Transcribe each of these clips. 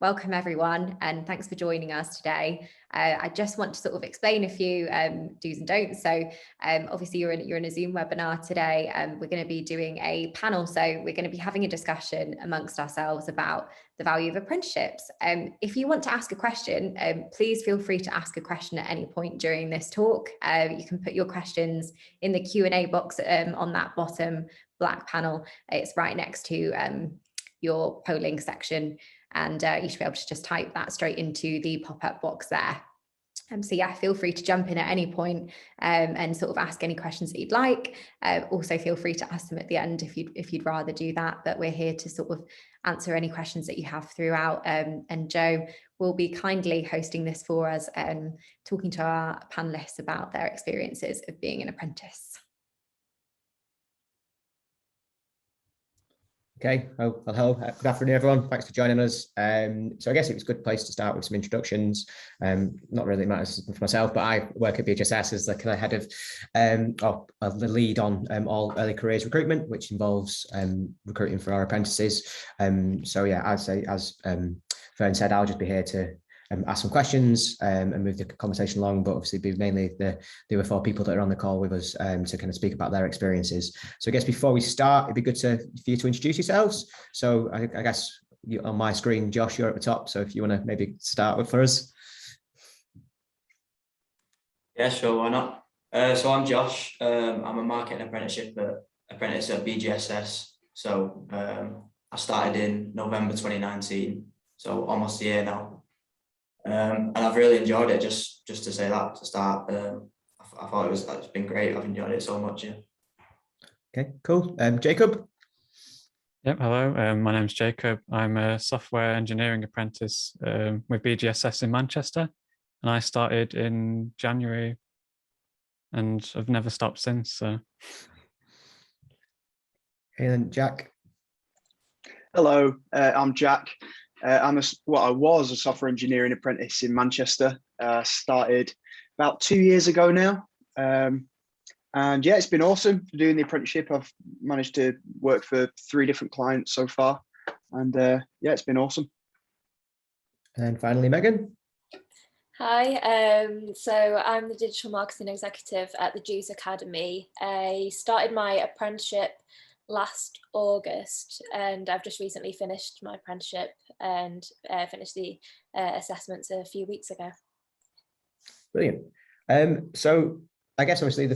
welcome everyone, and thanks for joining us today. I just want to sort of explain a few do's and don'ts. So obviously you're in a Zoom webinar today, and we're going to be doing a panel. So we're going to be having a discussion amongst ourselves about the value of apprenticeships. If you want to ask a question, please feel free to ask a question at any point during this talk. You can put your questions in the Q&A box on that bottom black panel. It's right next to your polling section, and you should be able to just type that straight into the pop-up box there. So yeah, feel free to jump in at any point and sort of ask any questions that you'd like. Also feel free to ask them at the end if you'd rather do that, but we're here to sort of answer any questions that you have throughout. And Joe will be kindly hosting this for us, talking to our panelists about their experiences of being an apprentice. Okay, well, hello, good afternoon, everyone. Thanks for joining us. So I guess it was a good place to start with some introductions. Not really matters for myself, but I work at BJSS as the kind of head of, the lead on all early careers recruitment, which involves recruiting for our apprentices. So yeah, I'd say, as Fern said, I'll just be here to ask some questions and move the conversation along, but obviously be mainly the other four people that are on the call with us to kind of speak about their experiences. So I guess before we start, it'd be good for you to introduce yourselves. So I guess on my screen, Josh, you're at the top. So if you want to maybe start with for us. Yeah, sure, why not? So I'm Josh. I'm a marketing apprentice at BJSS. So I started in November 2019, so almost a year now. And I've really enjoyed it. Just to say that to start, I thought it's been great. I've enjoyed it so much. Yeah. Okay, cool. Jacob. Yep. Hello. My name's Jacob. I'm a software engineering apprentice with BJSS in Manchester, and I started in January, and I've never stopped since. So. And Jack. Hello, I'm Jack. I was a software engineering apprentice in Manchester. Started about 2 years ago now. And yeah, it's been awesome doing the apprenticeship. I've managed to work for 3 different clients so far. And yeah, it's been awesome. And finally, Megan. Hi, so I'm the digital marketing executive at the Juice Academy. I started my apprenticeship last August, and I've just recently finished my apprenticeship and finished the assessments a few weeks ago. Brilliant. So I guess obviously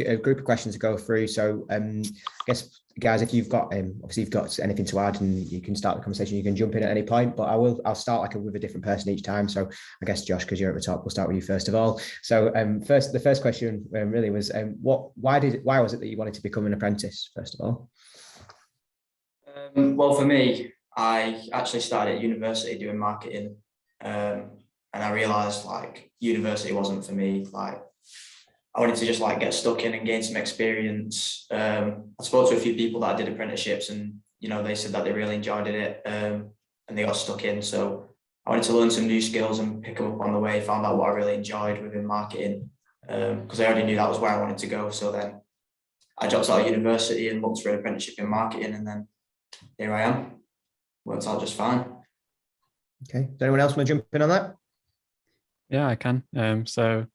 a group of questions to go through. So I guess guys, if you've got obviously you've got anything to add, and you can start the conversation, you can jump in at any point, but I'll start with a different person each time. So I guess Josh, because you're at the top, we'll start with you first of all. So the first question really was why was it that you wanted to become an apprentice first of all? Well, for me, I actually started at university doing marketing, and I realized like university wasn't for me. Like I wanted to just like get stuck in and gain some experience. I spoke to a few people that did apprenticeships, and they said that they really enjoyed it, and they got stuck in. So I wanted to learn some new skills and pick them up on the way. Found out what I really enjoyed within marketing, because I already knew that was where I wanted to go. So then I dropped out of university and looked for an apprenticeship in marketing, and then here I am. Worked out just fine. Okay. Does anyone else want to jump in on that? Yeah, I can. So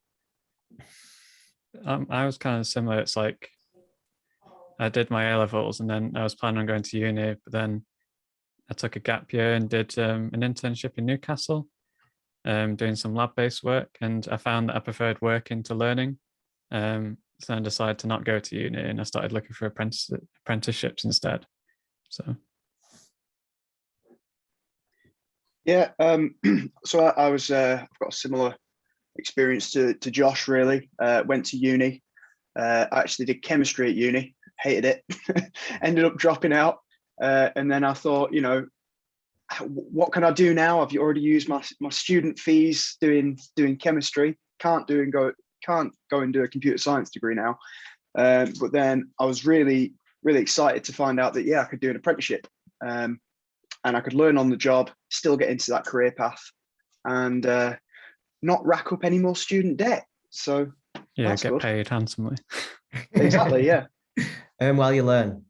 I was kind of similar. It's like I did my A-levels, and then I was planning on going to uni, but then I took a gap year and did an internship in Newcastle, doing some lab-based work, and I found that I preferred working to learning. So I decided to not go to uni, and I started looking for apprenticeships instead. So. Yeah, so I've got a similar experience to Josh, really. Went to uni. I actually did chemistry at uni, hated it, ended up dropping out. And then I thought, what can I do now? I've already used my student fees doing chemistry. Can't go and do a computer science degree now. But then I was really, really excited to find out that, yeah, I could do an apprenticeship. And I could learn on the job, still get into that career path, and not rack up any more student debt. So yeah, get paid handsomely. Exactly, yeah. While you learn,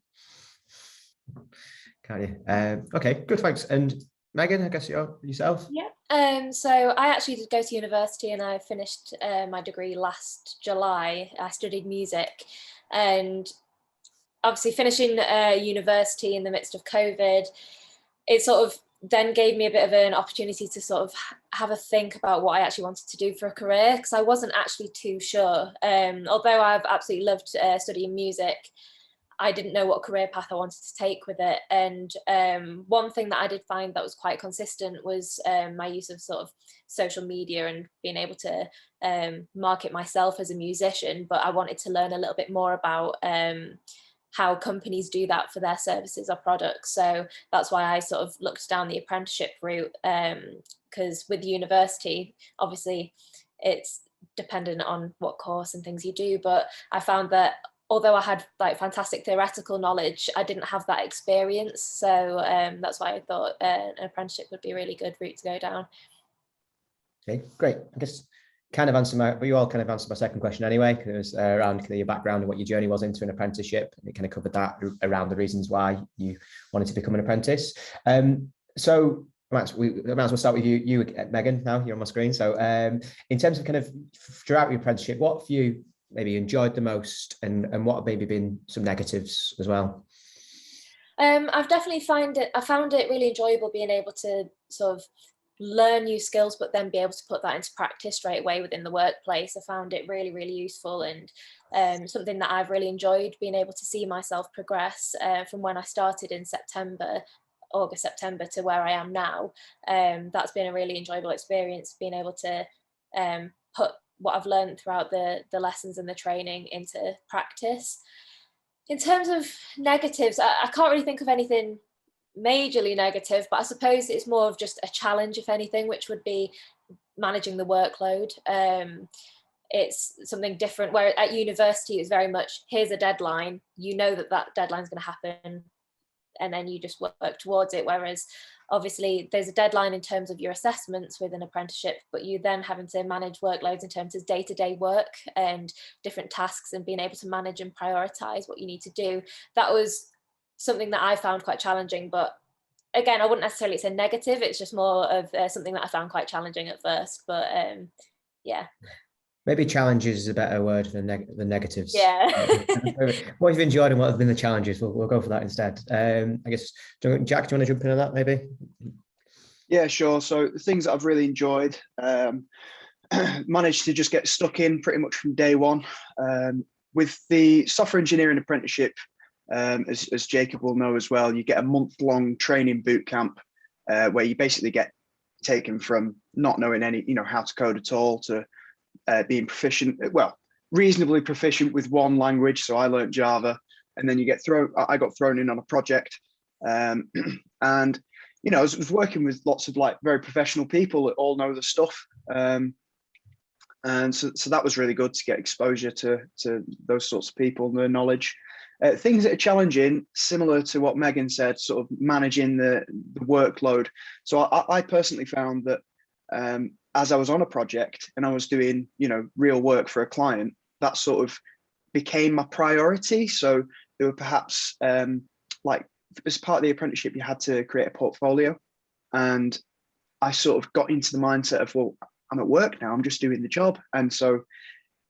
can't you? Okay, good, thanks. And Megan, I guess yourself. Yeah. So I actually did go to university, and I finished my degree last July. I studied music, and obviously finishing university in the midst of COVID, it sort of then gave me a bit of an opportunity to sort of have a think about what I actually wanted to do for a career, because I wasn't actually too sure. Although I've absolutely loved studying music, I didn't know what career path I wanted to take with it. And one thing that I did find that was quite consistent was my use of sort of social media and being able to market myself as a musician. But I wanted to learn a little bit more about how companies do that for their services or products. So that's why I sort of looked down the apprenticeship route, because with university, obviously it's dependent on what course and things you do. But I found that although I had like fantastic theoretical knowledge, I didn't have that experience. So that's why I thought an apprenticeship would be a really good route to go down. Okay, great. I guess you all kind of answered my second question anyway, because it was around kind of your background and what your journey was into an apprenticeship, and it kind of covered that around the reasons why you wanted to become an apprentice. So we might as well start with you, Megan. Now you're on my screen. So in terms of kind of throughout your apprenticeship, what have you maybe enjoyed the most, and what have maybe been some negatives as well? I've definitely found it really enjoyable being able to sort of learn new skills, but then be able to put that into practice straight away within the workplace. I found it really, really useful, and something that I've really enjoyed, being able to see myself progress from when I started in August, September to where I am now. That's been a really enjoyable experience, being able to put what I've learned throughout the lessons and the training into practice. In terms of negatives, I can't really think of anything majorly negative, but I suppose it's more of just a challenge, if anything, which would be managing the workload. It's something different, where at university it's very much, here's a deadline, you know that deadline is going to happen, and then you just work towards it. Whereas obviously there's a deadline in terms of your assessments with an apprenticeship, but you then having to manage workloads in terms of day-to-day work and different tasks, and being able to manage and prioritize what you need to do. That was something that I found quite challenging, but again, I wouldn't necessarily say negative. It's just more of something that I found quite challenging at first, but yeah. Maybe challenges is a better word than the negatives. Yeah. What you've enjoyed and what have been the challenges, we'll go for that instead. I guess, Jack, do you want to jump in on that maybe? Yeah, sure. So the things that I've really enjoyed, managed to just get stuck in pretty much from day one. With the software engineering apprenticeship, as Jacob will know as well, you get a month-long training boot camp where you basically get taken from not knowing how to code at all to being proficient, reasonably proficient with one language. So I learned Java, and then I got thrown in on a project, and I was working with lots of like very professional people that all know the stuff, and so that was really good to get exposure to those sorts of people and their knowledge. Things that are challenging, similar to what Megan said, sort of managing the workload. So I personally found that as I was on a project and I was doing, real work for a client, that sort of became my priority. So there were perhaps like as part of the apprenticeship, you had to create a portfolio, and I sort of got into the mindset of, well, I'm at work now, I'm just doing the job. And so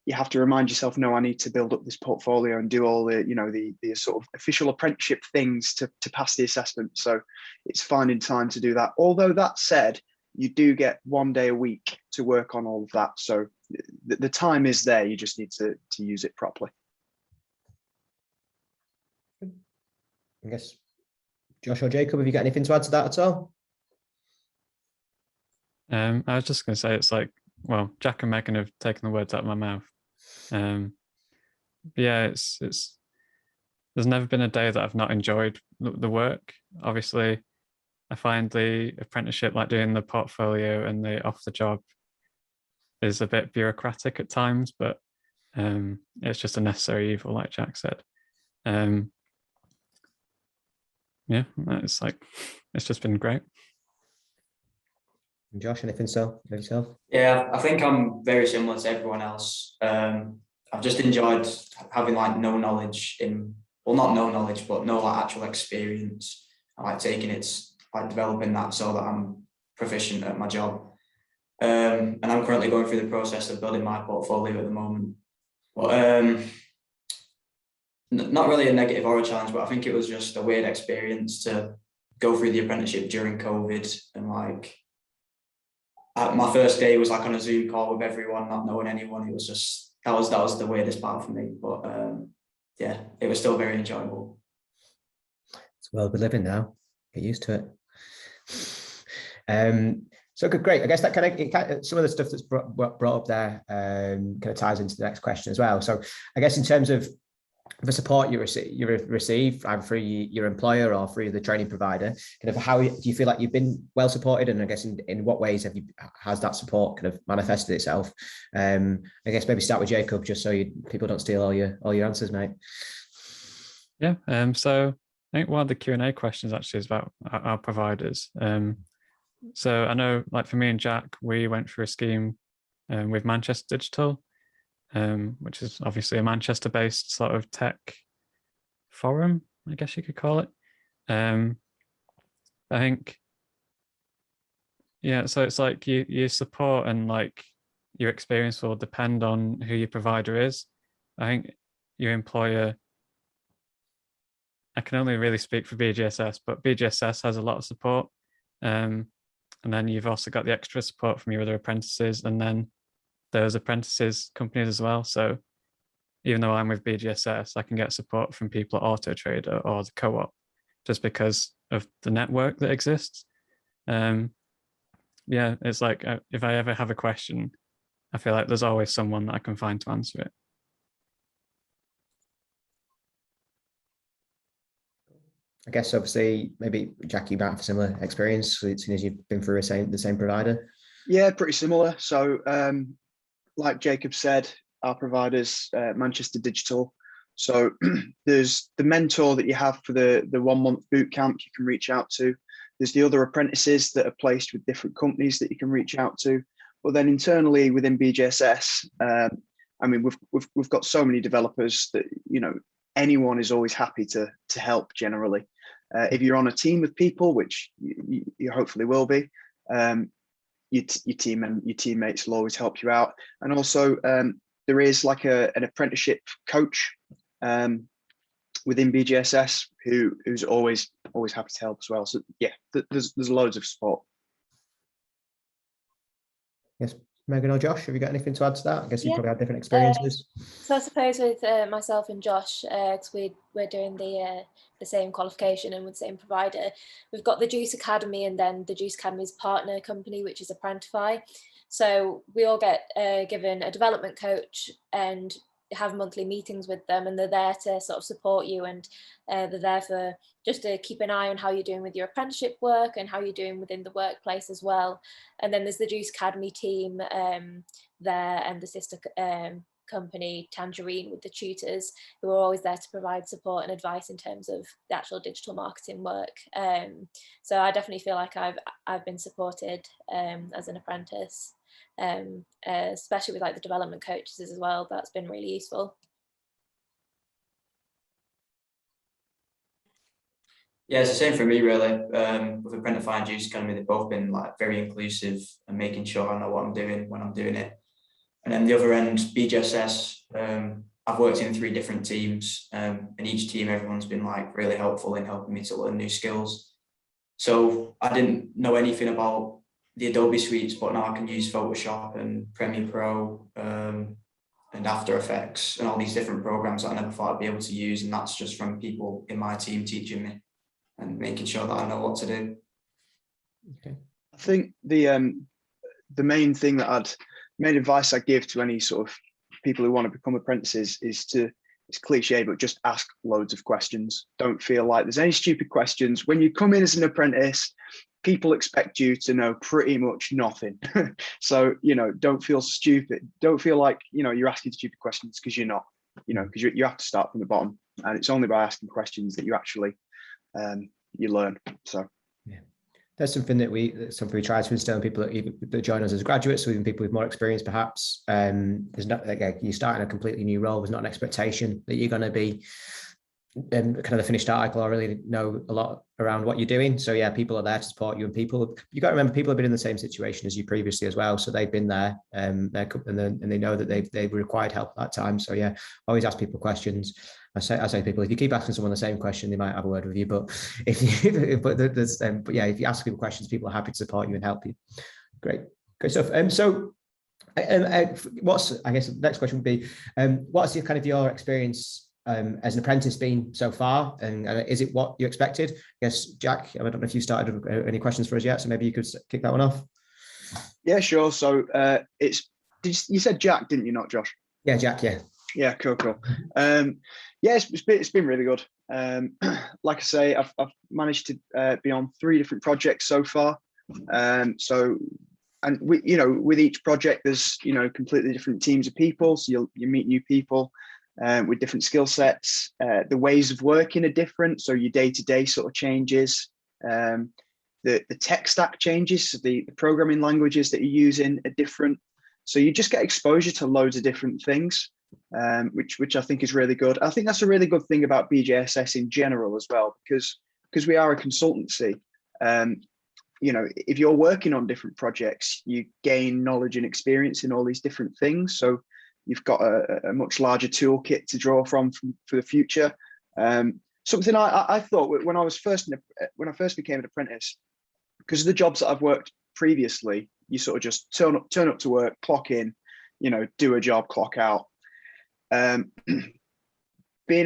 you have to remind yourself, no, I need to build up this portfolio and do all the, the sort of official apprenticeship things to pass the assessment. So it's finding time to do that. Although that said, you do get 1 day a week to work on all of that. So the time is there, you just need to use it properly. I guess, Josh or Jacob, have you got anything to add to that at all? I was just going to say, it's like, well, Jack and Megan have taken the words out of my mouth. Yeah, it's there's never been a day that I've not enjoyed the work. Obviously, I find the apprenticeship, like doing the portfolio and the off the job, is a bit bureaucratic at times, but it's just a necessary evil, like Jack said. Yeah, it's just been great. Josh, anything so yourself? Yeah, I think I'm very similar to everyone else. I've just enjoyed having like no knowledge but no like actual experience. I like taking it like developing that so that I'm proficient at my job. And I'm currently going through the process of building my portfolio at the moment. But not really a negative or a challenge, but I think it was just a weird experience to go through the apprenticeship during COVID, and like my first day was like on a Zoom call with everyone, not knowing anyone. It was just that was the weirdest part for me, but yeah, it was still very enjoyable. It's well we're living now. Get used to it. So good, great. I guess that kind of some of the stuff that's brought up there kind of ties into the next question as well. So I guess in terms of the support you receive either through your employer or through the training provider, kind of how do you feel like you've been well supported, and I guess in what ways has that support kind of manifested itself? I guess maybe start with Jacob, just so people don't steal all your answers, mate. Yeah. So I think one of the Q&A questions actually is about our providers. So I know, like for me and Jack, we went through a scheme with Manchester Digital, which is obviously a Manchester-based sort of tech forum, I guess you could call it. I think, yeah, so it's like your support and like your experience will depend on who your provider is. I think your employer, I can only really speak for BJSS, but BJSS has a lot of support. And then you've also got the extra support from your other apprentices, and then those apprentices companies as well. So even though I'm with BJSS, I can get support from people at Auto Trader or the co-op just because of the network that exists. Yeah, it's like if I ever have a question, I feel like there's always someone that I can find to answer it. I guess obviously maybe Jack, you might have a similar experience as soon as you've been through the same provider. Yeah, pretty similar. So like Jacob said, our provider's Manchester Digital. So there's the mentor that you have for the 1 month boot camp you can reach out to. There's the other apprentices that are placed with different companies that you can reach out to. But then internally within BJSS, I mean, we've got so many developers that, you know, anyone is always happy to help generally. If you're on a team with people, which you hopefully will be, your team and your teammates will always help you out. And also there is like an apprenticeship coach within BJSS who's always happy to help as well. So yeah, there's loads of support. Yes, Megan or Josh, have you got anything to add to that? I guess you probably had different experiences. So I suppose with myself and Josh, because we're doing the same qualification and with the same provider, we've got the Juice Academy, and then the Juice Academy's partner company, which is Apprentify. So we all get given a development coach and have monthly meetings with them, and they're there to sort of support you, and they're there for just to keep an eye on how you're doing with your apprenticeship work and how you're doing within the workplace as well. And then there's the Juice Academy team there, and the sister company Tangerine with the tutors, who are always there to provide support and advice in terms of the actual digital marketing work. So I definitely feel like I've been supported as an apprentice, especially with like the development coaches as well. That's been really useful. Yeah, it's the same for me really. With Apprentify and Juice Academy, they've both been like very inclusive and making sure I know what I'm doing when I'm doing it. And then the other end, BJSS, I've worked in 3 different teams, and each team, everyone's been like really helpful in helping me to learn new skills. So I didn't know anything about the Adobe suites, but now I can use Photoshop and Premiere Pro and After Effects and all these different programs that I never thought I'd be able to use. And that's just from people in my team teaching me and making sure that I know what to do. Okay. I think the main advice I give to any sort of people who want to become apprentices is it's cliche, but just ask loads of questions. Don't feel like there's any stupid questions. When you come in as an apprentice, people expect you to know pretty much nothing. So, you know, don't feel stupid. Don't feel like, you know, you're asking stupid questions, because you're not, you know, because you have to start from the bottom. And it's only by asking questions that you actually you learn. So yeah, that's something we try to instill in people that join us as graduates, or even people with more experience perhaps. There's not, like, you start in a completely new role. There's not an expectation that you're going to be kind of the finished article or really know a lot around what you're doing. So yeah, people are there to support you, and you got to remember, people have been in the same situation as you previously as well. So they've been there, and they know that they've required help at that time. So yeah, always ask people questions. I say to people, if you keep asking someone the same question, they might have a word with you. But but yeah, if you ask people questions, people are happy to support you and help you. Great stuff. What's, I guess the next question would be, what's your experience as an apprentice been so far, and is it what you expected? I guess, Jack, I don't know if you started any questions for us yet, so maybe you could kick that one off. Yeah, sure. So you said Jack, didn't you, not Josh? Yeah, Jack. Yeah, cool. Yeah, it's been really good. Like I say, I've managed to be on 3 different projects so far. And with each project, there's completely different teams of people, so you meet new people with different skill sets. The ways of working are different, so your day-to-day sort of changes. The tech stack changes, so the programming languages that you're using are different. So you just get exposure to loads of different things, which I think is really good. I think that's a really good thing about BJSS in general as well, because we are a consultancy. If you're working on different projects, you gain knowledge and experience in all these different things. So you've got a much larger toolkit to draw from for the future. Something I thought when I first became an apprentice, because of the jobs that I've worked previously, you sort of just turn up to work, clock in, do a job, clock out. Being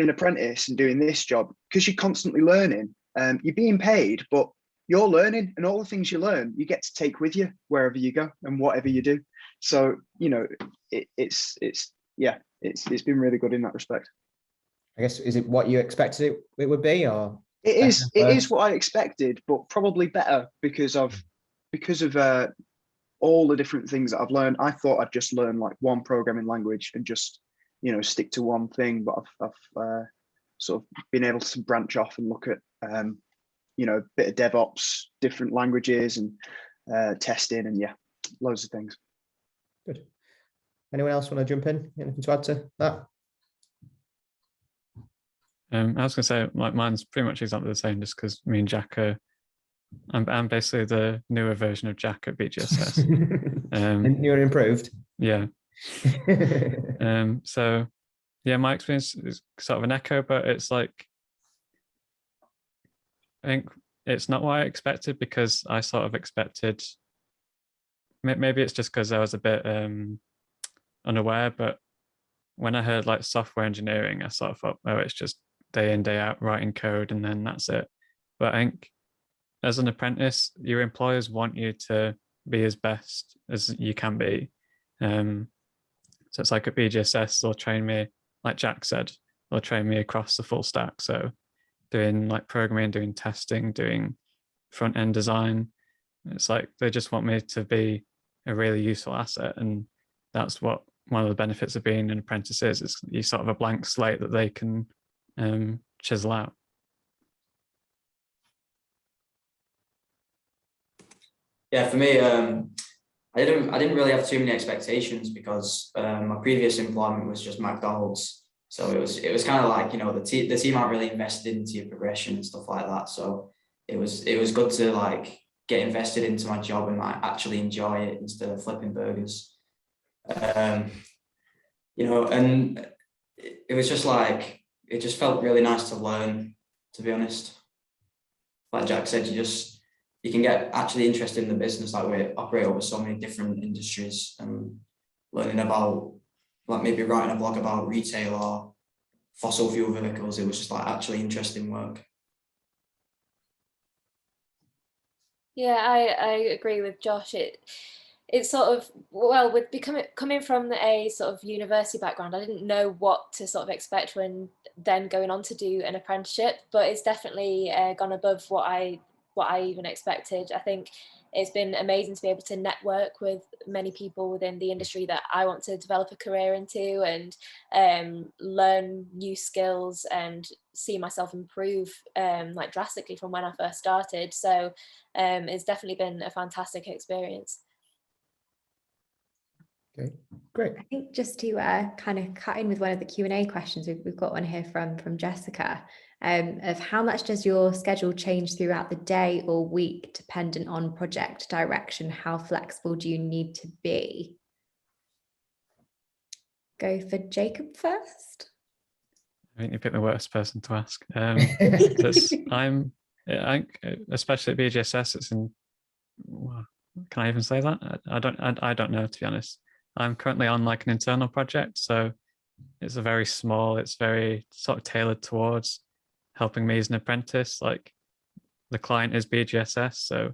an apprentice and doing this job, because you're constantly learning, you're being paid, but you're learning, and all the things you learn, you get to take with you wherever you go and whatever you do. So, it's been really good in that respect. I guess, is it what you expected it would be, or? It is what I expected, but probably better because of all the different things that I've learned. I thought I'd just learn like one programming language and just, stick to one thing, but I've sort of been able to branch off and look at, a bit of DevOps, different languages and testing, and loads of things. Good. Anyone else want to jump in? Anything to add to that? I was going to say, like, mine's pretty much exactly the same, just because me and Jack I'm basically the newer version of Jack at BJSS. And you're improved. Yeah. So yeah, my experience is sort of an echo, but it's like, I think it's not what I expected, because I sort of expected, maybe it's just because I was a bit unaware, but when I heard like software engineering, I sort of thought, oh, it's just day in, day out writing code and then that's it. But I think as an apprentice, your employers want you to be as best as you can be. So it's like at BJSS, they'll train me, like Jack said, they'll train me across the full stack. So doing like programming, doing testing, doing front end design. It's like they just want me to be a really useful asset. And that's what one of the benefits of being an apprentice is you sort of a blank slate that they can chisel out. Yeah, for me, I didn't really have too many expectations, because my previous employment was just McDonald's. So it was kind of like, the team aren't really invested into your progression and stuff like that. So it was good to like get invested into my job and like actually enjoy it instead of flipping burgers. And it was just like, it just felt really nice to learn, to be honest. Like Jack said, you can get actually interested in the business. Like, we operate over so many different industries, and learning about, like, maybe writing a blog about retail or fossil fuel vehicles, it was just like actually interesting work. Yeah, I agree with Josh. It's sort of, well, with coming from a sort of university background, I didn't know what to sort of expect when then going on to do an apprenticeship, but it's definitely gone above what I even expected. I think it's been amazing to be able to network with many people within the industry that I want to develop a career into, and learn new skills and see myself improve like drastically from when I first started. So it's definitely been a fantastic experience. Okay, great. I think just to kind of cut in with one of the Q&A questions, we've got one here from Jessica. of how much does your schedule change throughout the day or week dependent on project direction? How flexible do you need to be? Go for Jacob first. I think you picked the worst person to ask. Especially at BJSS, it's in. Can I even say that? I don't know, to be honest. I'm currently on like an internal project, so it's very sort of tailored towards helping me as an apprentice. Like the client is BJSS, so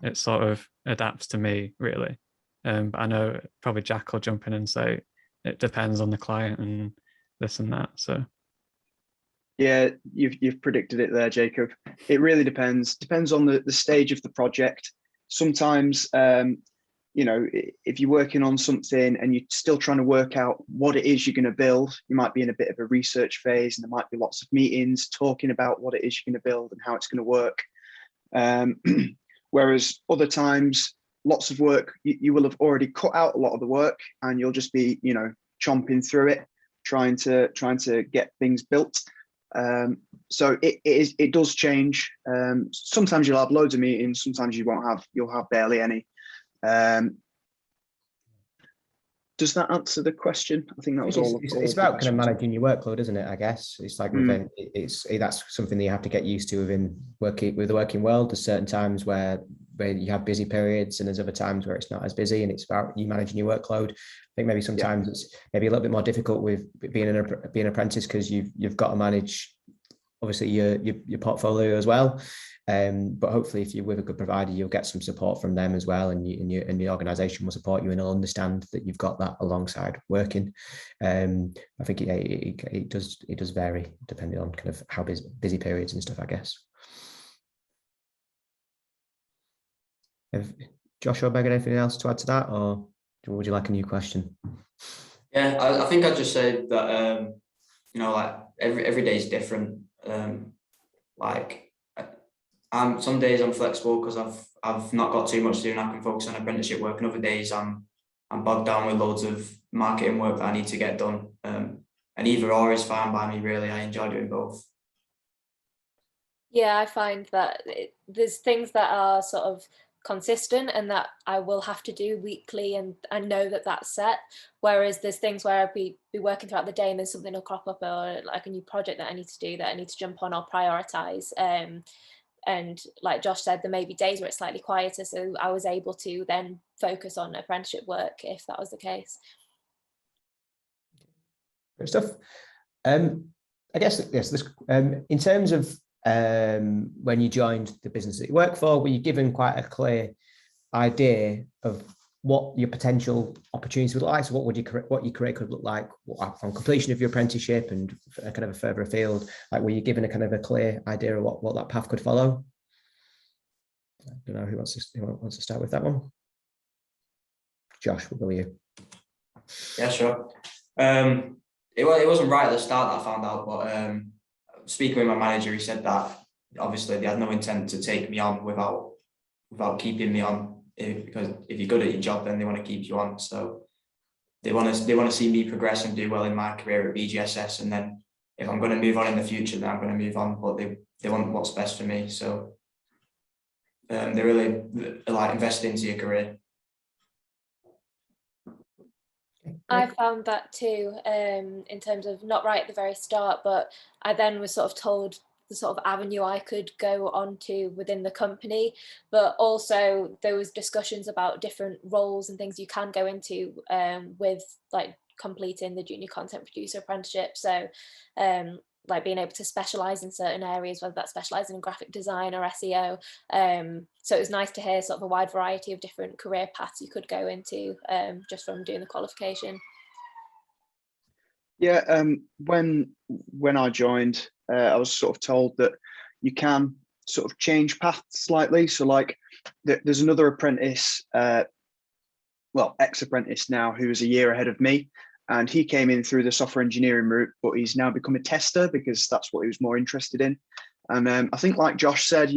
it sort of adapts to me really. But I know probably Jack will jump in and say it depends on the client and this and that. So yeah, you've predicted it there, Jacob. It really depends on the stage of the project. Sometimes if you're working on something and you're still trying to work out what it is you're going to build, you might be in a bit of a research phase, and there might be lots of meetings talking about what it is you're going to build and how it's going to work. Whereas other times, lots of work, you will have already cut out a lot of the work, and you'll just be, chomping through it, trying to get things built. So it does change. Sometimes you'll have loads of meetings, sometimes you'll have barely any. Does that answer the question? I think that was all. It's about kind of managing your workload, isn't it? I guess it's like that's something that you have to get used to within the working world. There's certain times where you have busy periods, and there's other times where it's not as busy, and it's about you managing your workload. I think maybe sometimes it's maybe a little bit more difficult with being an apprentice, because you've got to manage obviously your portfolio as well. But hopefully, if you're with a good provider, you'll get some support from them as well, and the organisation will support you, and they'll understand that you've got that alongside working. I think it does vary depending on kind of how busy periods and stuff, I guess. Josh or Megan, anything else to add to that, or would you like a new question? Yeah, I think I'd just say that like every day is different. Some days I'm flexible because I've not got too much to do and I can focus on apprenticeship work, and other days I'm bogged down with loads of marketing work that I need to get done. And either or is fine by me, really. I enjoy doing both. Yeah, I find that there's things that are sort of consistent and that I will have to do weekly, and I know that that's set, whereas there's things where I'll be working throughout the day and then something will crop up, or like a new project that I need to do that I need to jump on or prioritize. And like Josh said, there may be days where it's slightly quieter, so I was able to then focus on apprenticeship work if that was the case. Great stuff. I guess yes, this in terms of when you joined the business that you work for, were you given quite a clear idea of what your potential opportunities would look like? So what your career could look like on completion of your apprenticeship and kind of a further afield? Like, were you given a kind of a clear idea of what that path could follow? I don't know who wants to start with that one. Josh, what will you? Yeah, sure. It wasn't right at the start that I found out, but speaking with my manager, he said that obviously they had no intent to take me on without keeping me on. Because if you're good at your job, then they want to keep you on. So they want to see me progress and do well in my career at BJSS. And then if I'm going to move on in the future, then I'm going to move on. But they want what's best for me. So they really like invest into your career. I found that too, in terms of not right at the very start, but I then was sort of told the sort of avenue I could go on to within the company, but also there was discussions about different roles and things you can go into with like completing the junior content producer apprenticeship. So like being able to specialize in certain areas, whether that's specializing in graphic design or SEO. So it was nice to hear sort of a wide variety of different career paths you could go into just from doing the qualification. Yeah, when I joined, I was sort of told that you can sort of change paths slightly. So like there's another apprentice, ex-apprentice now, who was a year ahead of me, and he came in through the software engineering route, but he's now become a tester because that's what he was more interested in. And I think, like Josh said,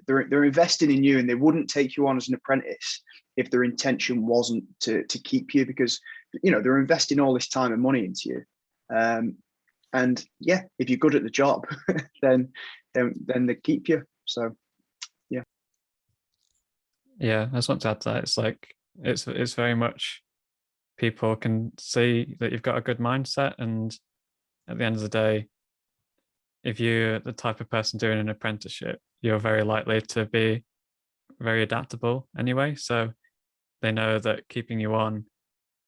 they're investing in you, and they wouldn't take you on as an apprentice if their intention wasn't to keep you, because they're investing all this time and money into you. and yeah, if you're good at the job, then they keep you. So Yeah, I just want to add to that. It's like it's very much, people can see that you've got a good mindset, and at the end of the day, if you're the type of person doing an apprenticeship, you're very likely to be very adaptable anyway. So they know that keeping you on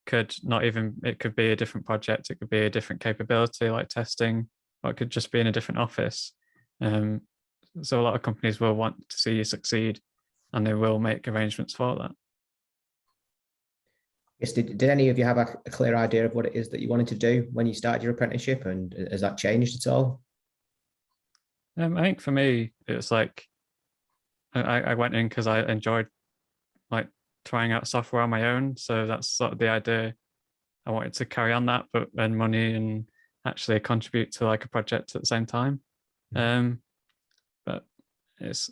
could not even, it could be a different project, it could be a different capability like testing, or it could just be in a different office. So a lot of companies will want to see you succeed, and they will make arrangements for that. Yes, did any of you have a clear idea of what it is that you wanted to do when you started your apprenticeship, and has that changed at all? I think for me, it's like I went in because I enjoyed like trying out software on my own. So that's sort of the idea. I wanted to carry on that, but earn money and actually contribute to like a project at the same time. But it's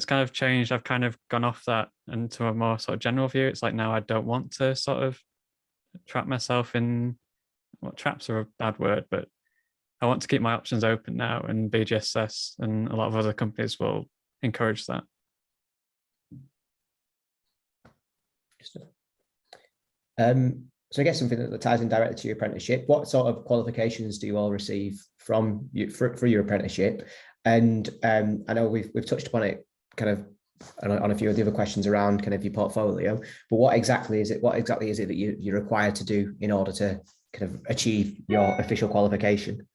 kind of changed. I've kind of gone off that into a more sort of general view. It's like now I don't want to sort of trap myself in, well, traps are a bad word, but I want to keep my options open now, and BJSS and a lot of other companies will encourage that. So I guess something that ties in directly to your apprenticeship, what sort of qualifications do you all receive from you for your apprenticeship? And I know we've touched upon it kind of on a few of the other questions around kind of your portfolio, but what exactly is it that you're required to do in order to kind of achieve your official qualification?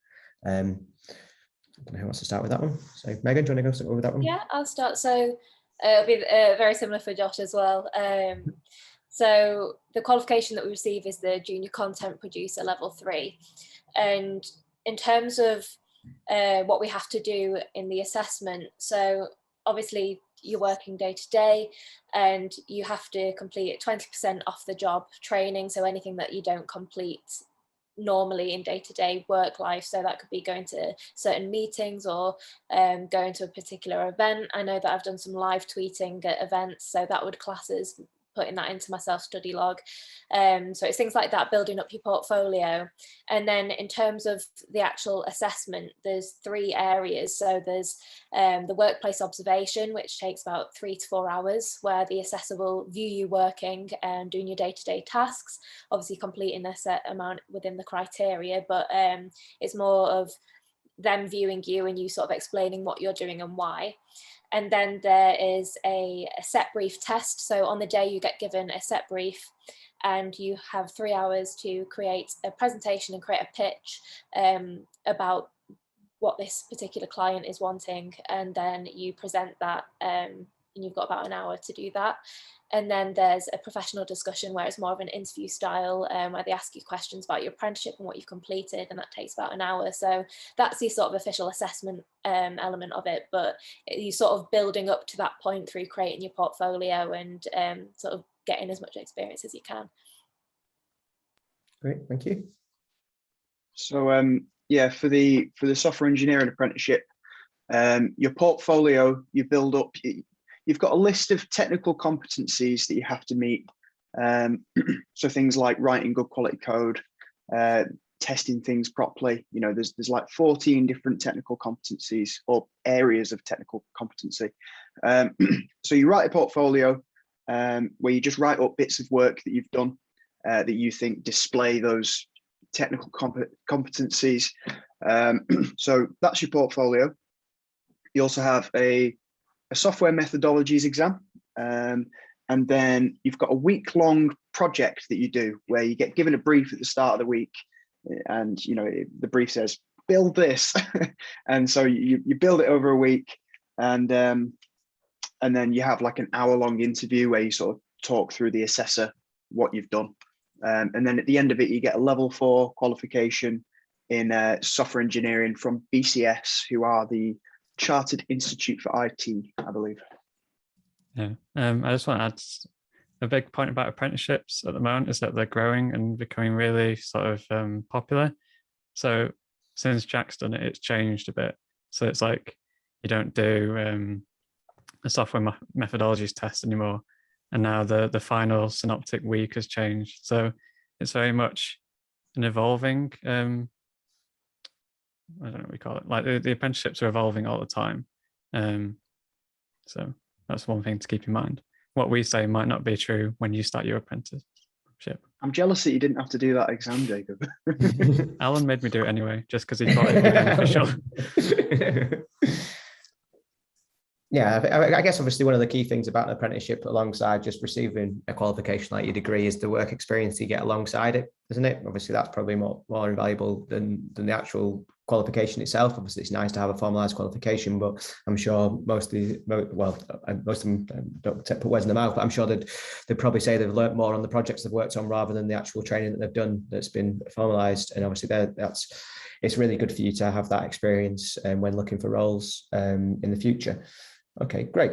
I don't know who wants to start with that one. So Megan, do you want to go start with that one? Yeah, I'll start. So it'll be very similar for Josh as well. So the qualification that we receive is the Junior Content Producer Level 3. And in terms of what we have to do in the assessment, so obviously you're working day to day and you have to complete 20% off the job training. So anything that you don't complete normally in day-to-day work life, so that could be going to certain meetings or going to a particular event. I know that I've done some live tweeting at events, so that would class as putting that into my self-study log. So it's things like that, building up your portfolio. And then in terms of the actual assessment, there's 3 areas. So there's the workplace observation, which takes about 3 to 4 hours, where the assessor will view you working and doing your day-to-day tasks, obviously completing a set amount within the criteria, but it's more of them viewing you and you sort of explaining what you're doing and why. And then there is a set brief test. So on the day you get given a set brief and you have 3 hours to create a presentation and create a pitch about what this particular client is wanting. And then you present that and you've got about an hour to do that. And then there's a professional discussion where it's more of an interview style, where they ask you questions about your apprenticeship and what you've completed, and that takes about an hour. So that's the sort of official assessment element of it, but you sort of building up to that point through creating your portfolio and sort of getting as much experience as you can. Great, thank you. So yeah, for the software engineering apprenticeship, your portfolio, you build up, you've got a list of technical competencies that you have to meet. So things like writing good quality code, testing things properly. You know, there's like 14 different technical competencies or areas of technical competency. So you write a portfolio where you just write up bits of work that you've done that you think display those technical competencies. So that's your portfolio. You also have a software methodologies exam, and then you've got a week-long project that you do where you get given a brief at the start of the week, and you know the brief says build this, and so you build it over a week, and then you have like an hour-long interview where you sort of talk through the assessor what you've done, and then at the end of it you get a level 4 qualification in software engineering from BCS, who are the Chartered Institute for IT, I believe. Yeah, I just want to add a big point about apprenticeships at the moment is that they're growing and becoming really sort of popular. So since Jack's done it, it's changed a bit. So it's like you don't do a software methodologies test anymore, and now the final synoptic week has changed. So it's very much an evolving I don't know what we call it. Like the apprenticeships are evolving all the time. So that's one thing to keep in mind. What we say might not be true when you start your apprenticeship. I'm jealous that you didn't have to do that exam, Jacob. Alan made me do it anyway, just because he thought it'd be beneficial. Yeah, I guess obviously one of the key things about an apprenticeship, alongside just receiving a qualification like your degree, is the work experience you get alongside it, isn't it? Obviously, that's probably more invaluable than the actual qualification itself. Obviously, it's nice to have a formalized qualification, but I'm sure most of them don't put words in their mouth, but I'm sure they'd probably say they've learnt more on the projects they've worked on rather than the actual training that they've done that's been formalized. And obviously, it's really good for you to have that experience when looking for roles in the future. Okay, great.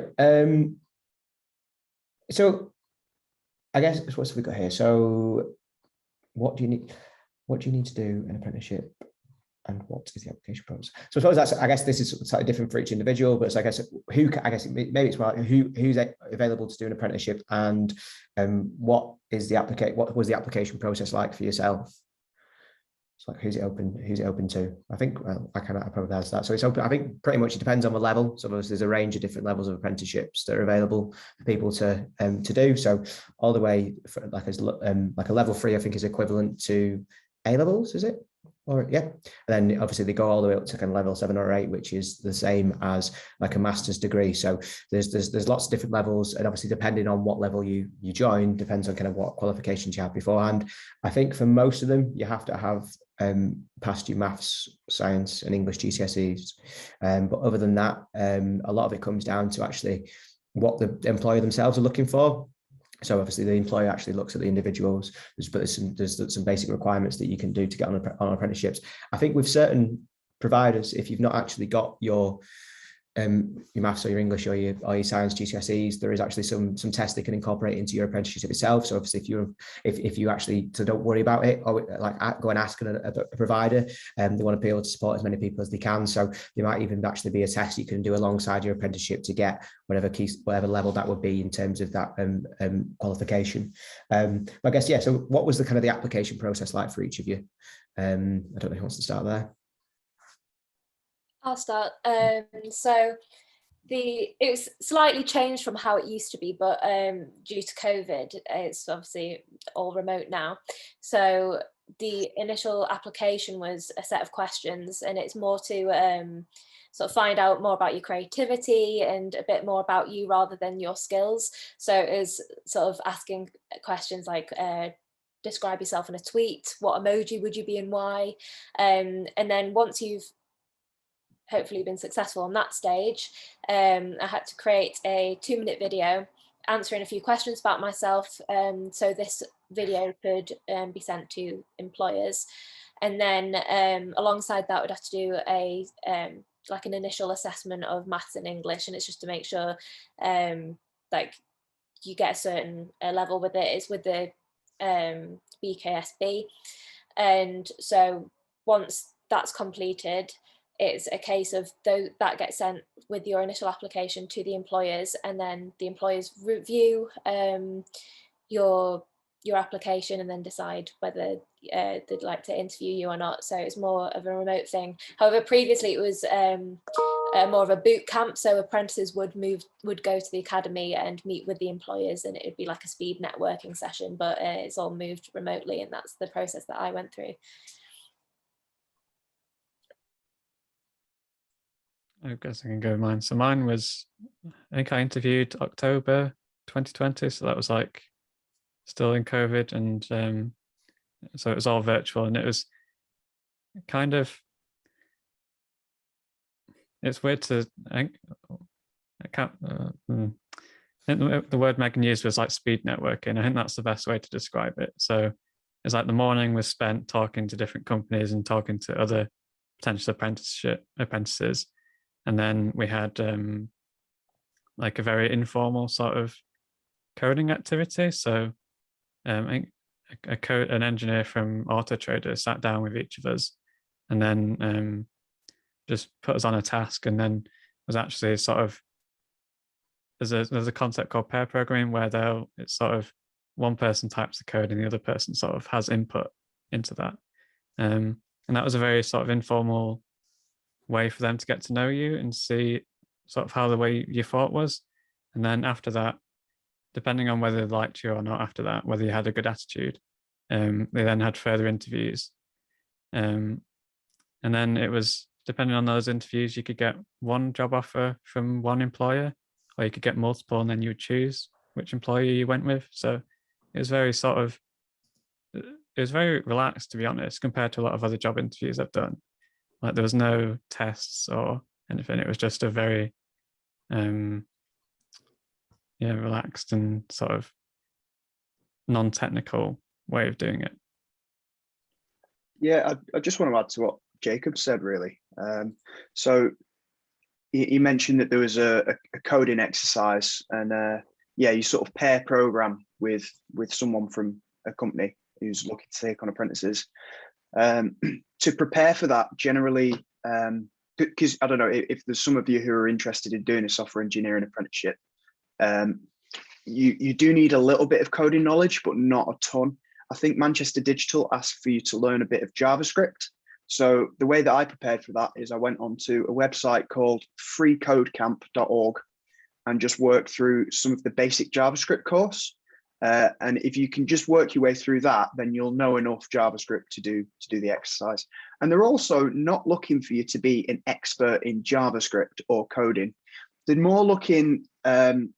So I guess what have we got here? So what do you need to do in an apprenticeship, and what is the application process? So I suppose I guess this is slightly different for each individual, but it's, maybe it's about who's available to do an apprenticeship, and what was the application process like for yourself? It's like, who's it open to? I think, well, I probably answer that. So it's open. I think pretty much it depends on the level. So there's a range of different levels of apprenticeships that are available for people to do. So all the way for like a level 3, I think, is equivalent to A levels, is it? Or yeah, and then obviously they go all the way up to kind of level 7 or 8, which is the same as like a master's degree. So there's lots of different levels, and obviously depending on what level you join depends on kind of what qualifications you have beforehand. I think for most of them you have to have passed your maths, science, and English GCSEs. But other than that, a lot of it comes down to actually what the employer themselves are looking for. So obviously the employer actually looks at the individuals, but there's some basic requirements that you can do to get on apprenticeships. I think with certain providers, if you've not actually got your maths or your English or your science GCSEs, there is actually some tests they can incorporate into your apprenticeship itself. So obviously if you actually, so don't worry about it, or like go and ask a provider, they want to be able to support as many people as they can. So there might even actually be a test you can do alongside your apprenticeship to get whatever level that would be in terms of that qualification. I guess, yeah, so what was the kind of the application process like for each of you? I don't know who wants to start there. I'll start. So it was slightly changed from how it used to be, but due to COVID, it's obviously all remote now. So the initial application was a set of questions, and it's more to sort of find out more about your creativity and a bit more about you rather than your skills. So it was sort of asking questions like, describe yourself in a tweet, what emoji would you be and why? And then once you've hopefully been successful on that stage, I had to create a 2-minute video answering a few questions about myself, so this video could be sent to employers. And then alongside that, we'd have to do a like an initial assessment of maths and English, and it's just to make sure like you get a certain level with it. It's with the BKSB, and so once that's completed, it's a case of that gets sent with your initial application to the employers, and then the employers review your application and then decide whether they'd like to interview you or not. So it's more of a remote thing. However, previously it was more of a boot camp, so apprentices would go to the academy and meet with the employers, and it would be like a speed networking session, but it's all moved remotely, and that's the process that I went through. I guess I can go with mine. So mine was, I think I interviewed October 2020. So that was like still in COVID. And so it was all virtual, and it was kind of, it's weird to, I think the word Megan used was like speed networking. I think that's the best way to describe it. So it's like the morning was spent talking to different companies and talking to other potential apprentices. And then we had like a very informal sort of coding activity. So an engineer from Auto Trader sat down with each of us, and then just put us on a task, and then was actually sort of, there's a concept called pair programming, where it's sort of one person types the code and the other person sort of has input into that. And that was a very sort of informal way for them to get to know you and see sort of how the way you thought was. And then after that, depending on whether they liked you or not after that, whether you had a good attitude, they then had further interviews. And then it was, depending on those interviews, you could get one job offer from one employer, or you could get multiple, and then you would choose which employer you went with. So it was very relaxed, to be honest, compared to a lot of other job interviews I've done. Like there was no tests or anything. It was just a very relaxed and sort of non-technical way of doing it. Yeah, I just want to add to what Jacob said, really. So he mentioned that there was a coding exercise, and you sort of pair program with someone from a company who's looking to take on apprentices. To prepare for that, generally, because I don't know if there's some of you who are interested in doing a software engineering apprenticeship, you do need a little bit of coding knowledge, but not a ton. I think Manchester Digital asked for you to learn a bit of JavaScript. So the way that I prepared for that is I went onto a website called freecodecamp.org and just worked through some of the basic JavaScript course. And if you can just work your way through that, then you'll know enough JavaScript to do the exercise. And they're also not looking for you to be an expert in JavaScript or coding. They're more looking to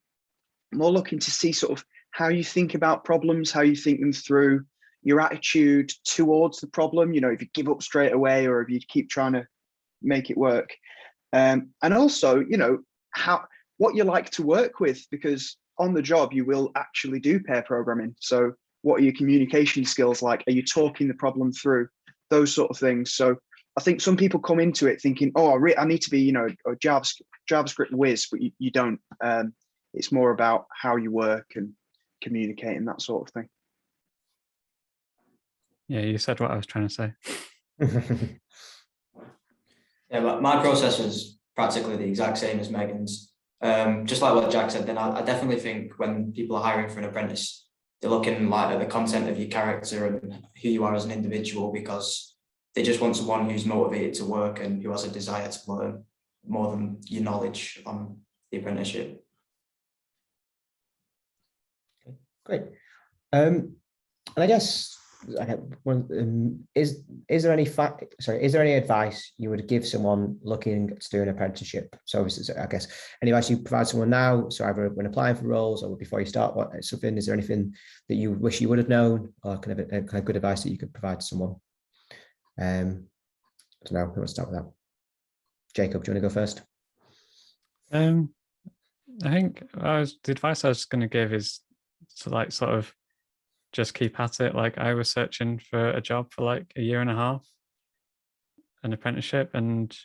see sort of how you think about problems, how you think them through, your attitude towards the problem. You know, if you give up straight away or if you keep trying to make it work. And also, you know, what you like to work with, because on the job you will actually do pair programming. So what are your communication skills like? Are you talking the problem through? Those sort of things. So I think some people come into it thinking, oh, I need to be, you know, a JavaScript whiz, but you don't. It's more about how you work and communicating, that sort of thing. Yeah, you said what I was trying to say. Yeah, but my process was practically the exact same as Megan's. Just like what Jack said, then I definitely think when people are hiring for an apprentice, they're looking like at the content of your character and who you are as an individual, because they just want someone who's motivated to work and who has a desire to learn more than your knowledge on the apprenticeship. Great. And I guess is there any advice you would give someone looking to do an apprenticeship? So I guess any advice you provide someone now, so either when applying for roles or before you start something, is there anything that you wish you would have known, or kind of good advice that you could provide to someone? I don't know, who wants to start with that? Jacob, do you want to go first? I think the advice I was going to give is to like sort of just keep at it. Like I was searching for a job for like a year and a half, an apprenticeship, and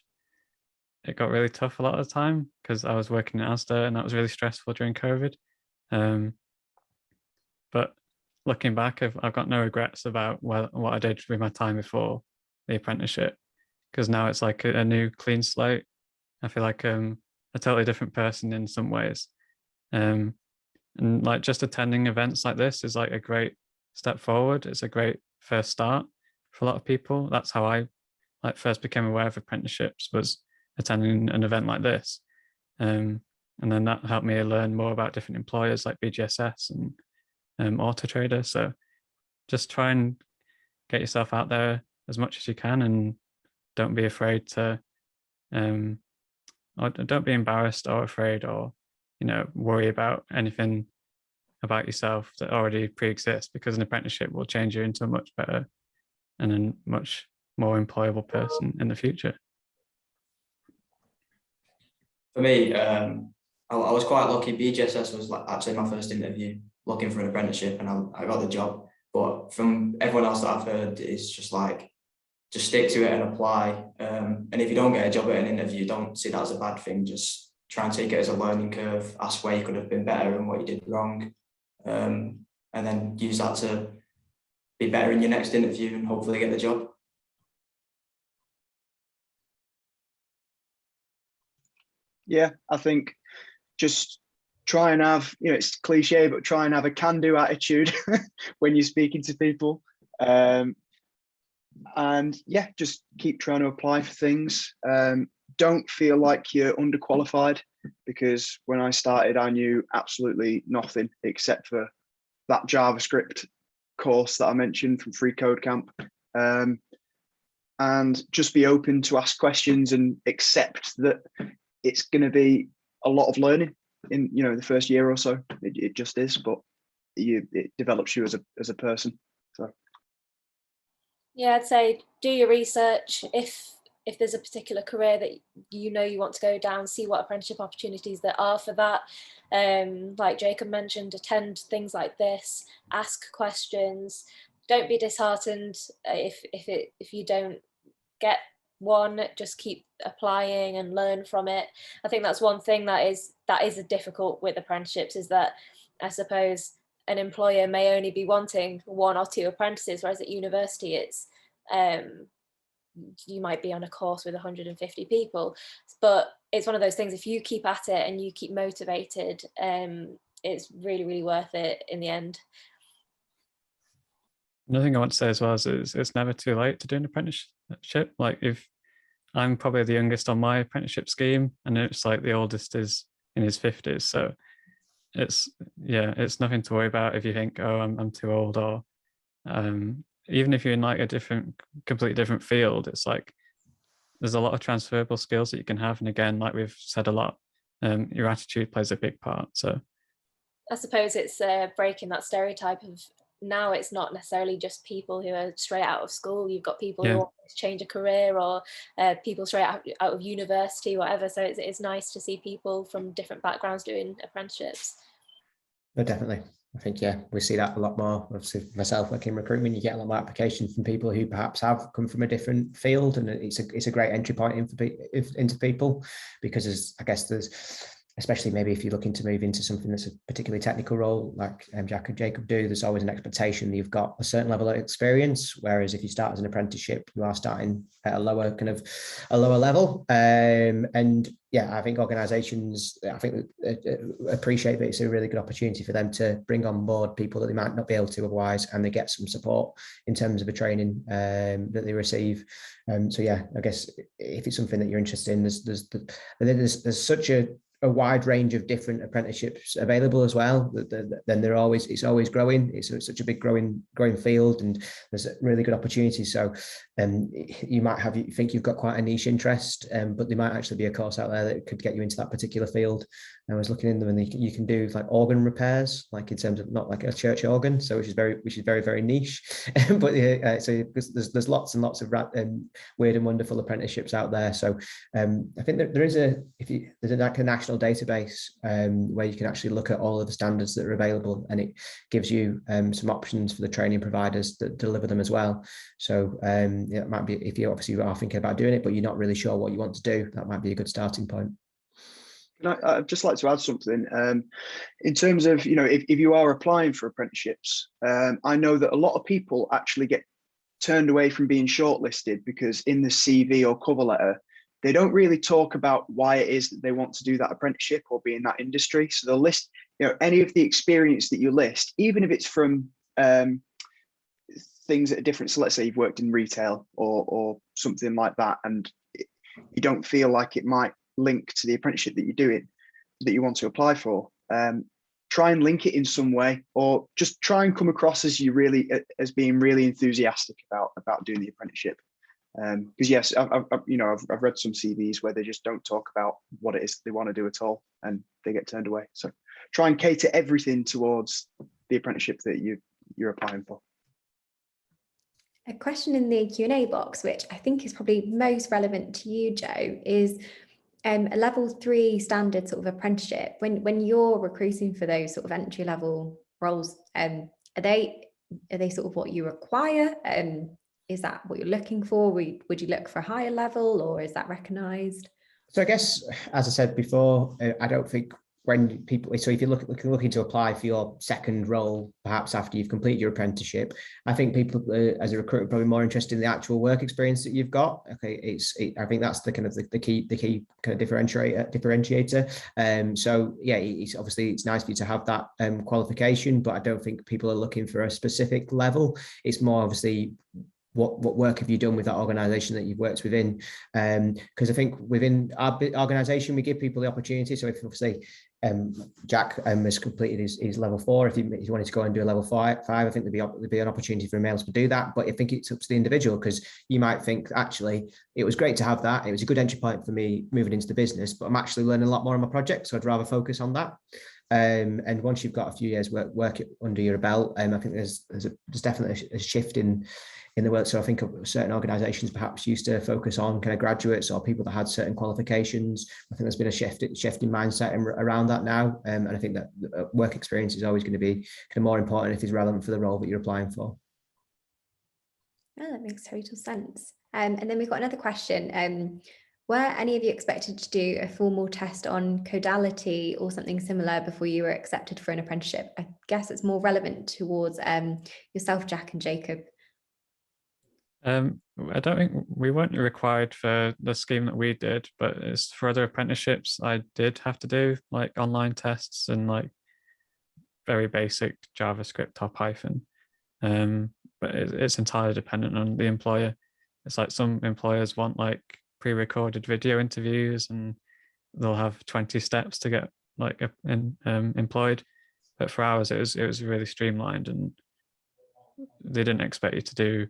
it got really tough a lot of the time because I was working at Asda and that was really stressful during COVID. But looking back, I've got no regrets about what I did with my time before the apprenticeship, because now it's like a new clean slate. I feel like a totally different person in some ways. And like just attending events like this is like a great step forward. It's a great first start for a lot of people. That's how I like first became aware of apprenticeships, was attending an event like this. And then that helped me learn more about different employers like BJSS and Auto Trader. So just try and get yourself out there as much as you can, and don't be afraid to, or don't be embarrassed or afraid, or worry about anything about yourself that already pre-exists, because an apprenticeship will change you into a much better and a much more employable person in the future. For me, I was quite lucky. BJSS was actually my first interview looking for an apprenticeship, and I got the job. But from everyone else that I've heard, it's just like, just stick to it and apply. And if you don't get a job at an interview, don't see that as a bad thing. Just try and take it as a learning curve. Ask where you could have been better and what you did wrong. And then use that to be better in your next interview and hopefully get the job. Yeah, I think just try and have, it's cliche, but try and have a can-do attitude when you're speaking to people. And yeah, just keep trying to apply for things. Don't feel like you're underqualified, because when I started, I knew absolutely nothing except for that JavaScript course that I mentioned from Free Code Camp. And just be open to ask questions and accept that it's going to be a lot of learning in, you know, the first year or so. It just is, but it develops you as a person. So yeah, I'd say do your research. If there's a particular career that you know you want to go down, see what apprenticeship opportunities there are for that. Like Jacob mentioned, attend things like this, ask questions. Don't be disheartened if you don't get one. Just keep applying and learn from it. I think that's one thing that is difficult with apprenticeships, is that I suppose an employer may only be wanting 1 or 2 apprentices, whereas at university it's you might be on a course with 150 people. But it's one of those things, if you keep at it and you keep motivated, it's really, really worth it in the end. Another thing I want to say as well is it's never too late to do an apprenticeship. Like, if I'm probably the youngest on my apprenticeship scheme, and it's like the oldest is in his 50s. So it's nothing to worry about if you think, oh, I'm too old, or even if you're in like a completely different field, it's like there's a lot of transferable skills that you can have. And again, like we've said a lot, your attitude plays a big part. So I suppose it's breaking that stereotype of, now it's not necessarily just people who are straight out of school. You've got people who want to change a career, or people straight out of university, whatever. So it's nice to see people from different backgrounds doing apprenticeships. But definitely, I think, yeah, we see that a lot more. Obviously, myself working in recruitment, you get a lot more applications from people who perhaps have come from a different field, and it's a great entry point into people, because I guess there's, especially maybe if you're looking to move into something that's a particularly technical role, like Jack and Jacob do, there's always an expectation that you've got a certain level of experience. Whereas if you start as an apprenticeship, you are starting at a lower level. And yeah, I think organisations, appreciate that it's a really good opportunity for them to bring on board people that they might not be able to otherwise, and they get some support in terms of the training that they receive. So yeah, I guess if it's something that you're interested in, there's such a wide range of different apprenticeships available as well. Then it's always growing. It's such a big growing field, and there's really good opportunities. So you might think you've got quite a niche interest, but there might actually be a course out there that could get you into that particular field. I was looking in them, and you can do like organ repairs, like in terms of not like a church organ, so which is very, very niche. But so there's lots and lots of weird and wonderful apprenticeships out there. So I think that there's like a national database where you can actually look at all of the standards that are available, and it gives you some options for the training providers that deliver them as well. So it might be, if you obviously are thinking about doing it but you're not really sure what you want to do, that might be a good starting point. I'd just like to add something in terms of, you know, if you are applying for apprenticeships, I know that a lot of people actually get turned away from being shortlisted because in the CV or cover letter, they don't really talk about why it is that they want to do that apprenticeship or be in that industry. So they'll list, you know, any of the experience that you list, even if it's from things that are different. So let's say you've worked in retail or something like that, and you don't feel like it might link to the apprenticeship that you're doing, that you want to apply for. Try and link it in some way, or just try and come across as being really enthusiastic about doing the apprenticeship. Because yes, I've read some CVs where they just don't talk about what it is they want to do at all, and they get turned away. So try and cater everything towards the apprenticeship that you're applying for. A question in the Q&A box, which I think is probably most relevant to you, Joe, is a level 3 standard sort of apprenticeship. When you're recruiting for those sort of entry level roles, are they sort of what you require? Is that what you're looking for? Would you look for a higher level, or is that recognised? So I guess, as I said before, I don't think when people, so if you're looking to apply for your second role, perhaps after you've completed your apprenticeship, I think people as a recruiter are probably more interested in the actual work experience that you've got. Okay, I think that's the kind of the key kind of differentiator. So yeah, it's nice for you to have that qualification, but I don't think people are looking for a specific level. It's more obviously what work have you done with that organization that you've worked within? Because I think within our organization, we give people the opportunity. So if obviously Jack has completed his level 4, if he wanted to go and do a level 5, I think there'd be an opportunity for him able to do that. But I think it's up to the individual, because you might think, actually, it was great to have that. It was a good entry point for me moving into the business, but I'm actually learning a lot more on my project, so I'd rather focus on that. And once you've got a few years work under your belt, I think there's definitely a shift in the world. So I think certain organizations perhaps used to focus on kind of graduates or people that had certain qualifications. I think there's been a shift in mindset around that now. And I think that work experience is always going to be kind of more important if it's relevant for the role that you're applying for. Oh, that makes total sense. And then we've got another question. Were any of you expected to do a formal test on codality or something similar before you were accepted for an apprenticeship? I guess it's more relevant towards yourself, Jack and Jacob. I don't think we weren't required for the scheme that we did, but it's for other apprenticeships. I did have to do like online tests and like very basic JavaScript or Python. But it's entirely dependent on the employer. It's like some employers want like pre-recorded video interviews, and they'll have 20 steps to get like employed. But for ours, it was really streamlined, and they didn't expect you to do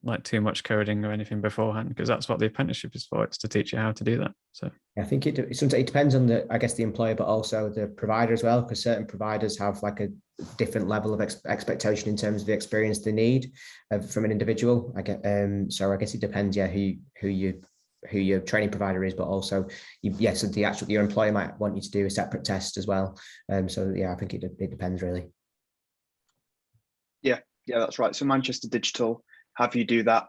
like too much coding or anything beforehand, because that's what the apprenticeship is for. It's to teach you how to do that. So I think sometimes it depends on the employer, but also the provider as well, because certain providers have like a different level of expectation in terms of the experience they need from an individual. So I guess it depends, who your training provider is, but also so your employer might want you to do a separate test as well. So I think it depends really. Yeah, that's right. So Manchester Digital have you do that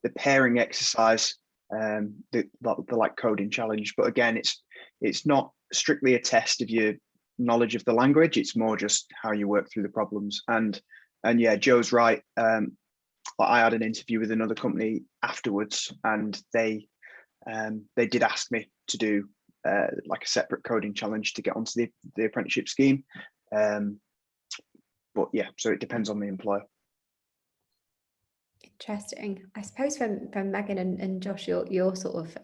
the pairing exercise, the like coding challenge. But again, it's not strictly a test of your knowledge of the language. It's more just how you work through the problems. And yeah, Joe's right. I had an interview with another company afterwards, and they did ask me to do like a separate coding challenge to get onto the apprenticeship scheme. But yeah, so it depends on the employer. Interesting. I suppose from Megan and Josh, your sort of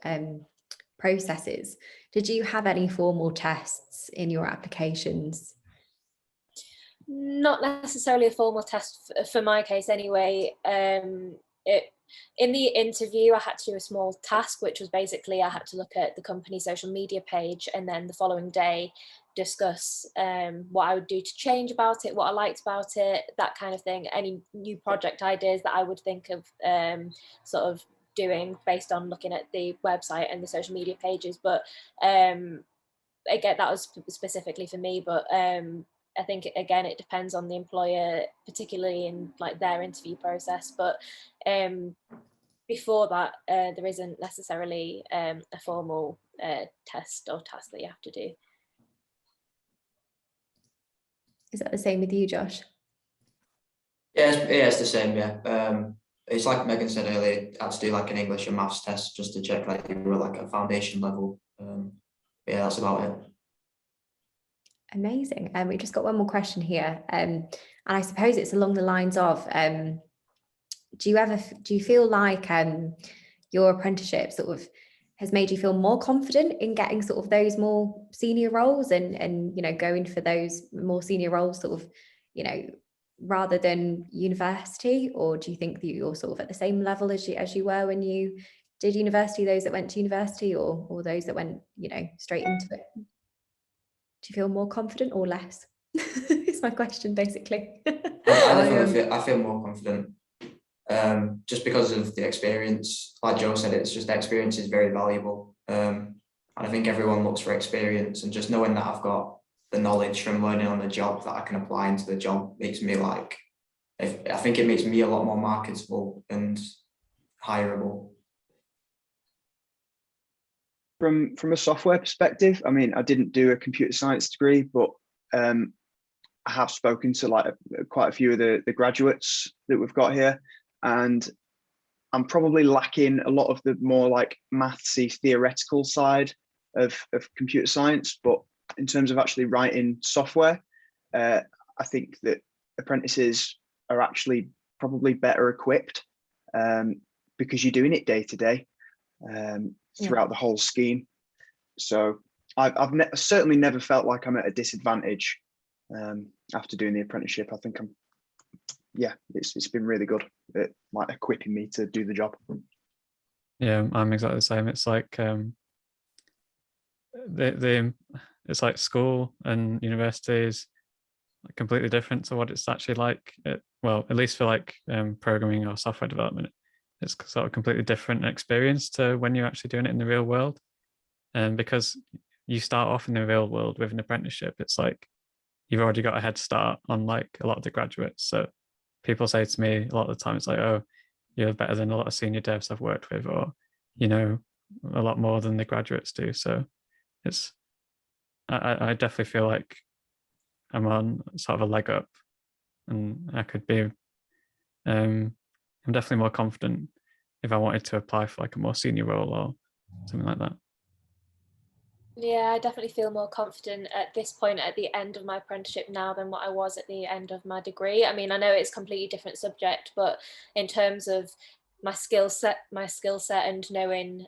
processes, did you have any formal tests in your applications? Not necessarily a formal test for my case anyway. In the interview, I had to do a small task, which was basically I had to look at the company social media page, and then the following day discuss what I would do to change about it, what I liked about it, that kind of thing, any new project ideas that I would think of sort of doing based on looking at the website and the social media pages. But again, that was specifically for me, but I think again it depends on the employer, particularly in like their interview process. But before that, there isn't necessarily a formal test or task that you have to do. Is that the same with you, Josh? Yeah, it's the same. Yeah, it's like Megan said earlier. I had to do like an English and maths test just to check like you were like a foundation level. Yeah, that's about it. Amazing. We just got one more question here, and I suppose it's along the lines of, do you feel like your apprenticeship sort of has made you feel more confident in getting sort of those more senior roles and going for those more senior roles sort of rather than university? Or do you think that you're sort of at the same level as you were when you did university, those that went to university, or those that went straight into it? Do you feel more confident or less? It's my question basically. I feel more confident. Just because of the experience. Like Joe said, it's just experience is very valuable. And I think everyone looks for experience, and just knowing that I've got the knowledge from learning on the job that I can apply into the job makes me I think it makes me a lot more marketable and hireable. From a software perspective, I mean, I didn't do a computer science degree, but I have spoken to quite a few of the graduates that we've got here, and I'm probably lacking a lot of the more like mathsy theoretical side of computer science. But in terms of actually writing software, I think that apprentices are actually probably better equipped because you're doing it day to day throughout the whole scheme. So I've certainly never felt like I'm at a disadvantage after doing the apprenticeship. I think it's been really good at like equipping me to do the job. Yeah, I'm exactly the same. It's like it's like school and university is completely different to what it's actually like. Well, at least for like programming or software development, it's sort of completely different experience to when you're actually doing it in the real world. And because you start off in the real world with an apprenticeship, it's like you've already got a head start on like a lot of the graduates. So people say to me a lot of the time, it's like, oh, you're better than a lot of senior devs I've worked with, or you know a lot more than the graduates do. So it's I definitely feel like I'm on sort of a leg up, and I could be I'm definitely more confident if I wanted to apply for like a more senior role or something like that. Yeah, I definitely feel more confident at this point at the end of my apprenticeship now than what I was at the end of my degree. I mean, I know it's a completely different subject, but in terms of my skill set and knowing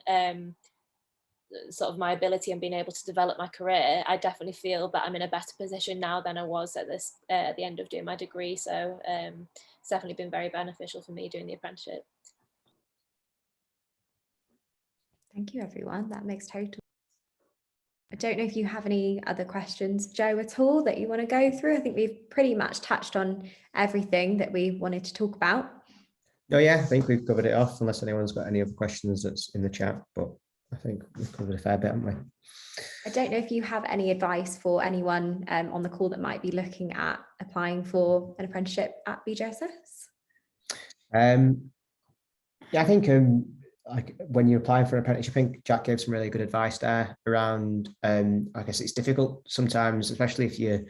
sort of my ability and being able to develop my career, I definitely feel that I'm in a better position now than I was at the end of doing my degree. So it's definitely been very beneficial for me doing the apprenticeship. Thank you, everyone. That makes total. I don't know if you have any other questions, Joe, at all that you want to go through. I think we've pretty much touched on everything that we wanted to talk about. No, yeah, I think we've covered it off, unless anyone's got any other questions that's in the chat, but I think we've covered a fair bit, haven't we? I don't know if you have any advice for anyone on the call that might be looking at applying for an apprenticeship at BJSS. Yeah, I think like when you're applying for an apprenticeship, I think Jack gave some really good advice there around, I guess it's difficult sometimes, especially if you're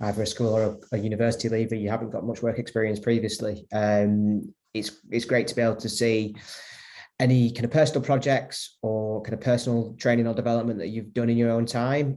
either a school or a university leaver, you haven't got much work experience previously. It's great to be able to see any kind of personal projects or kind of personal training or development that you've done in your own time.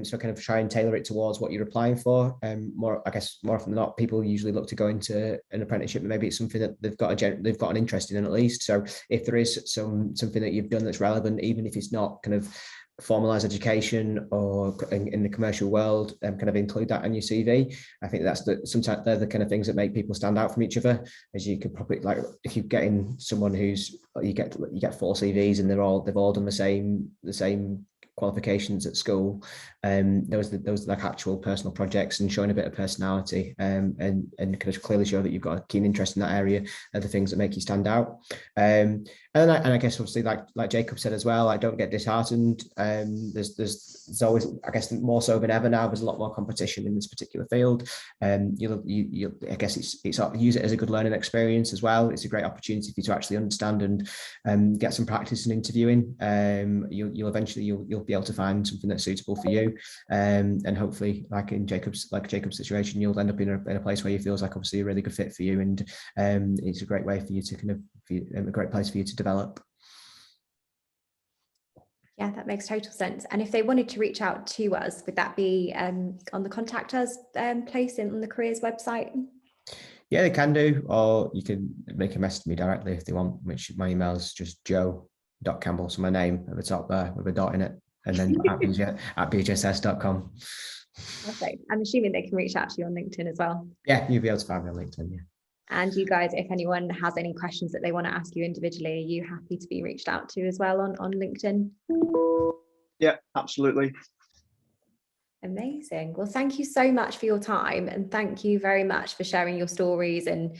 So kind of try and tailor it towards what you're applying for. More often than not, people usually look to go into an apprenticeship, and maybe it's something that they've got an interest in at least. So if there is something that you've done that's relevant, even if it's not kind of formalized education or in the commercial world, kind of include that on your CV. I think sometimes they're the kind of things that make people stand out from each other. As you could probably, like, if you're getting someone you get 4 CVs and they've all done the same qualifications at school, those like actual personal projects and showing a bit of personality, and kind of clearly show that you've got a keen interest in that area are the things that make you stand out. And I guess obviously like Jacob said as well, like, don't get disheartened. There's always, I guess more so than ever now, there's a lot more competition in this particular field. You I guess it's use it as a good learning experience as well. It's a great opportunity for you to actually understand and get some practice in interviewing. You'll eventually be able to find something that's suitable for you, and hopefully, like Jacob's situation, you'll end up in a place where you feels like obviously a really good fit for you, and it's a great way for you to a great place for you to develop. Yeah, that makes total sense. And if they wanted to reach out to us, would that be on the contact us place on the careers website? Yeah, they can do, or you can make a message to me directly if they want, which my email is just joe.campbell, so my name at the top there with a dot in it, and then at bjss.com. Perfect. I'm assuming they can reach out to you on LinkedIn as well. Yeah, you'll be able to find me on LinkedIn, yeah. And you guys, if anyone has any questions that they want to ask you individually, are you happy to be reached out to as well on LinkedIn? Yeah, absolutely. Amazing. Well, thank you so much for your time, and thank you very much for sharing your stories and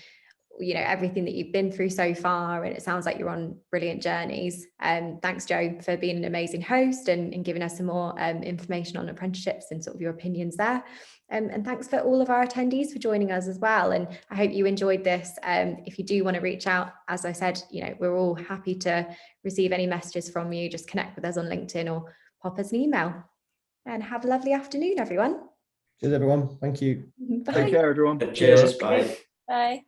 everything that you've been through so far. And it sounds like you're on brilliant journeys. Thanks, Joe, for being an amazing host and giving us some more information on apprenticeships and sort of your opinions there. And thanks for all of our attendees for joining us as well. And I hope you enjoyed this. If you do want to reach out, as I said, we're all happy to receive any messages from you. Just connect with us on LinkedIn or pop us an email. And have a lovely afternoon, everyone. Cheers, everyone. Thank you. Bye. Take care, everyone. Cheers. Bye. Bye.